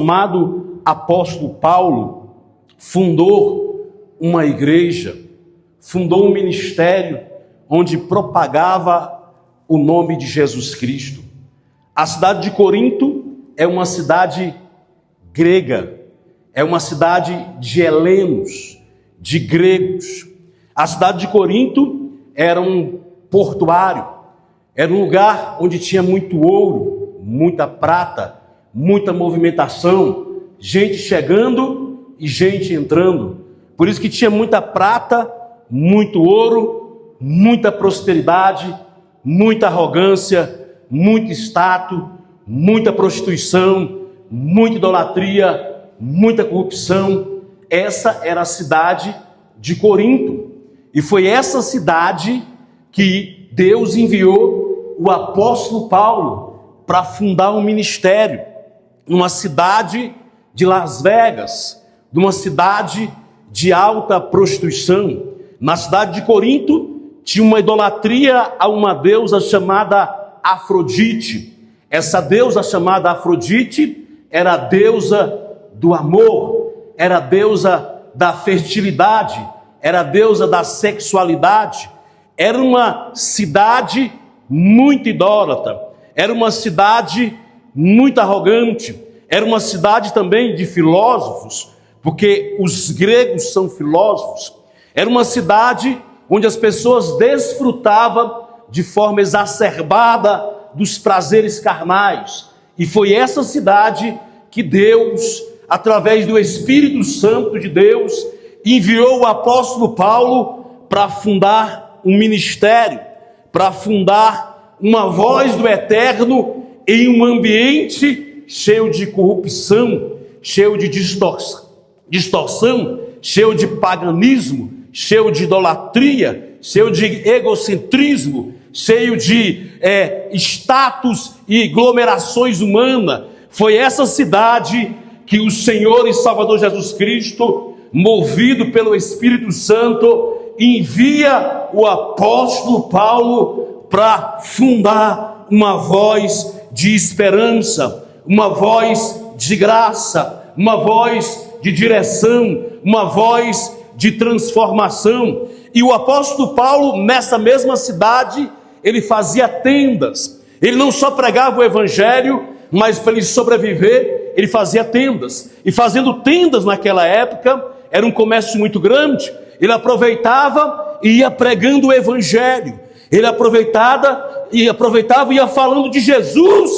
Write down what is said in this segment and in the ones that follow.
amado apóstolo Paulo fundou uma igreja, fundou um ministério onde propagava o nome de Jesus Cristo. A cidade de Corinto é uma cidade grega, é uma cidade de helenos, de gregos. A cidade de Corinto era um portuário, era um lugar onde tinha muito ouro, muita prata, muita movimentação, gente chegando e gente entrando. Por isso que tinha muita prata, muito ouro, muita prosperidade, muita arrogância, muito status, muita prostituição, muita idolatria, muita corrupção. Essa era a cidade de Corinto. E foi essa cidade que Deus enviou o apóstolo Paulo para fundar um ministério, numa cidade de Las Vegas, numa cidade de alta prostituição. Na cidade de Corinto tinha uma idolatria a uma deusa chamada Afrodite. Essa deusa chamada Afrodite era a deusa do amor, era a deusa da fertilidade, era a deusa da sexualidade. Era uma cidade muito idólatra, era uma cidade muito arrogante, era uma cidade também de filósofos, porque os gregos são filósofos. Era uma cidade onde as pessoas desfrutavam de forma exacerbada dos prazeres carnais. E foi essa cidade que Deus, através do Espírito Santo de Deus, enviou o apóstolo Paulo para fundar um ministério, para fundar uma voz do Eterno em um ambiente cheio de corrupção, cheio de distorção, cheio de paganismo, cheio de idolatria, cheio de egocentrismo, cheio de status e aglomerações humanas. Foi essa cidade que o Senhor e Salvador Jesus Cristo, movido pelo Espírito Santo, envia o apóstolo Paulo para fundar uma voz de esperança, uma voz de graça, uma voz de direção, uma voz de transformação. E o apóstolo Paulo, nessa mesma cidade, ele fazia tendas. Ele não só pregava o evangelho, mas para ele sobreviver, ele fazia tendas. E fazendo tendas naquela época, era um comércio muito grande. Ele aproveitava e ia pregando o evangelho. Ele aproveitava e ia falando de Jesus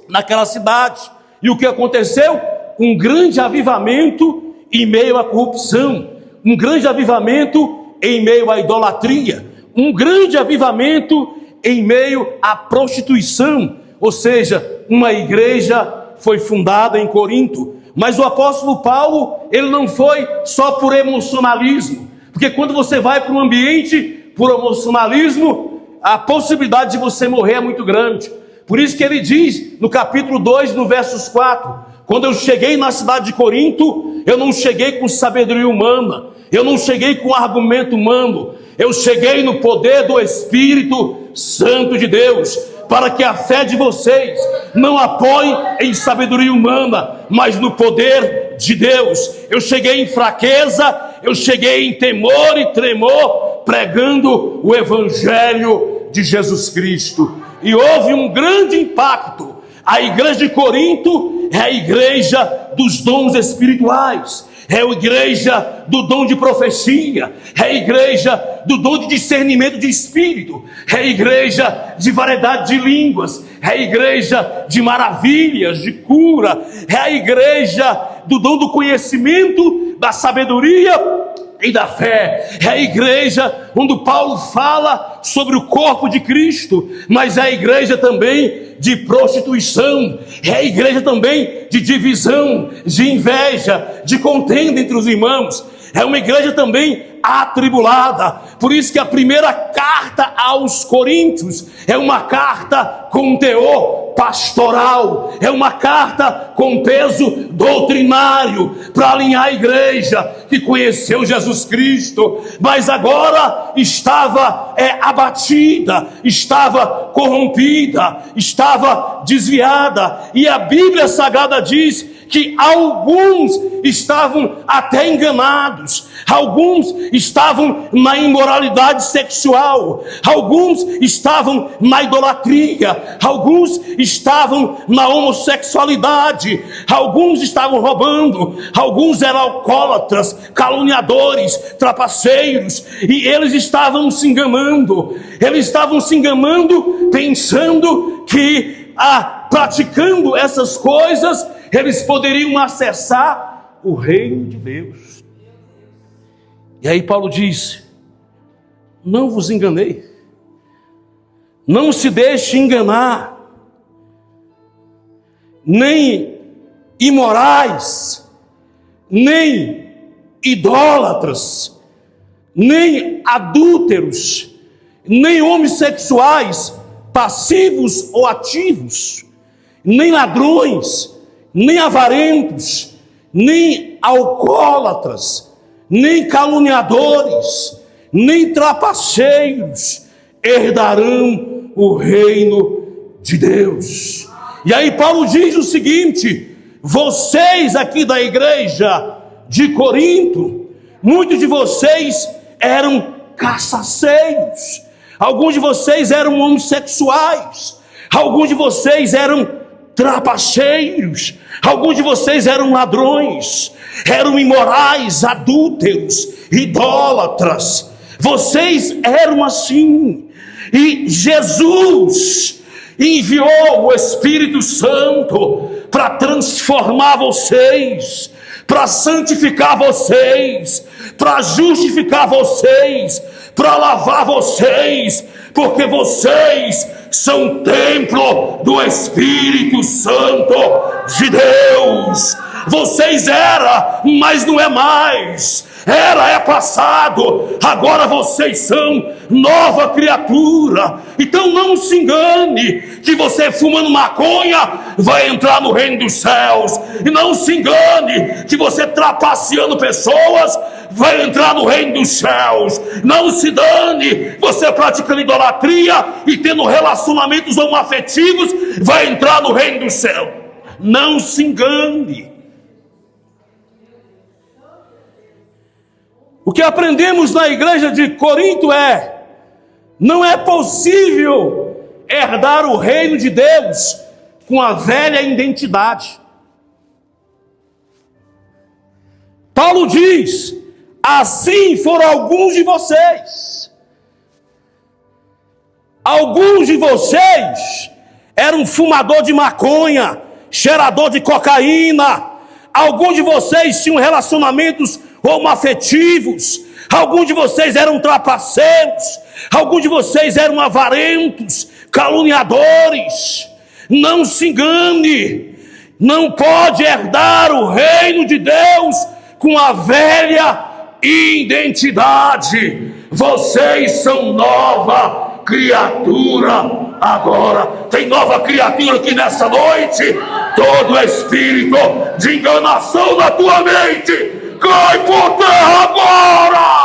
naquela cidade. E o que aconteceu? Um grande avivamento em meio à corrupção, um grande avivamento em meio à idolatria, um grande avivamento em meio à prostituição. Ou seja, uma igreja foi fundada em Corinto. Mas o apóstolo Paulo, ele não foi só por emocionalismo, porque quando você vai para um ambiente por emocionalismo, a possibilidade de você morrer é muito grande. Por isso que ele diz no capítulo 2, no versos 4, quando eu cheguei na cidade de Corinto, eu não cheguei com sabedoria humana, eu não cheguei com argumento humano, eu cheguei no poder do Espírito Santo de Deus, para que a fé de vocês não apoie em sabedoria humana, mas no poder de Deus. Eu cheguei em fraqueza, eu cheguei em temor e tremor, pregando o Evangelho de Jesus Cristo. E houve um grande impacto. A igreja de Corinto é a igreja dos dons espirituais, é a igreja do dom de profecia, é a igreja do dom de discernimento de espírito, é a igreja de variedade de línguas, é a igreja de maravilhas, de cura, é a igreja do dom do conhecimento, da sabedoria e da fé. É a igreja onde Paulo fala sobre o corpo de Cristo, mas é a igreja também de prostituição, é a igreja também de divisão, de inveja, de contenda entre os irmãos. É uma igreja também atribulada. Por isso que a primeira carta aos Coríntios é uma carta com teor pastoral, é uma carta com peso doutrinário, para alinhar a igreja que conheceu Jesus Cristo, mas agora estava abatida, estava corrompida, estava desviada. E a Bíblia Sagrada diz que alguns estavam até enganados, alguns estavam na imoralidade sexual, alguns estavam na idolatria, alguns estavam na homossexualidade, alguns estavam roubando, alguns eram alcoólatras, caluniadores, trapaceiros, e eles estavam se enganando, pensando que praticando essas coisas, eles poderiam acessar o reino de Deus. E aí Paulo diz: não vos enganei, não se deixe enganar, nem imorais, nem idólatras, nem adúlteros, nem homossexuais, passivos ou ativos, nem ladrões, nem avarentos, nem alcoólatras, nem caluniadores, nem trapaceiros herdarão o reino de Deus. E aí Paulo diz o seguinte: vocês aqui da igreja de Corinto, muitos de vocês eram cacaceiros, alguns de vocês eram homossexuais, alguns de vocês eram trapaceiros, alguns de vocês eram ladrões, eram imorais, adúlteros, idólatras. Vocês eram assim, e Jesus enviou o Espírito Santo para transformar vocês, para santificar vocês, para justificar vocês, para lavar vocês, porque vocês são templo do Espírito Santo de Deus. Vocês era, mas não é mais. Era é passado, agora vocês são nova criatura. Então não se engane que você fumando maconha vai entrar no reino dos céus, e não se engane que você trapaceando pessoas vai entrar no reino dos céus. Não se dane, você praticando idolatria e tendo relacionamentos homoafetivos vai entrar no reino do céu. Não se engane. O que aprendemos na igreja de Corinto não é possível herdar o reino de Deus com a velha identidade. Paulo diz: assim foram alguns de vocês. Alguns de vocês eram fumador de maconha, cheirador de cocaína. Alguns de vocês tinham relacionamentos homoafetivos, alguns de vocês eram trapaceiros, alguns de vocês eram avarentos, caluniadores. Não se engane, não pode herdar o reino de Deus com a velha identidade. Vocês são nova criatura agora. Tem nova criatura aqui nessa noite. Todo espírito de enganação na tua mente cai por terra agora!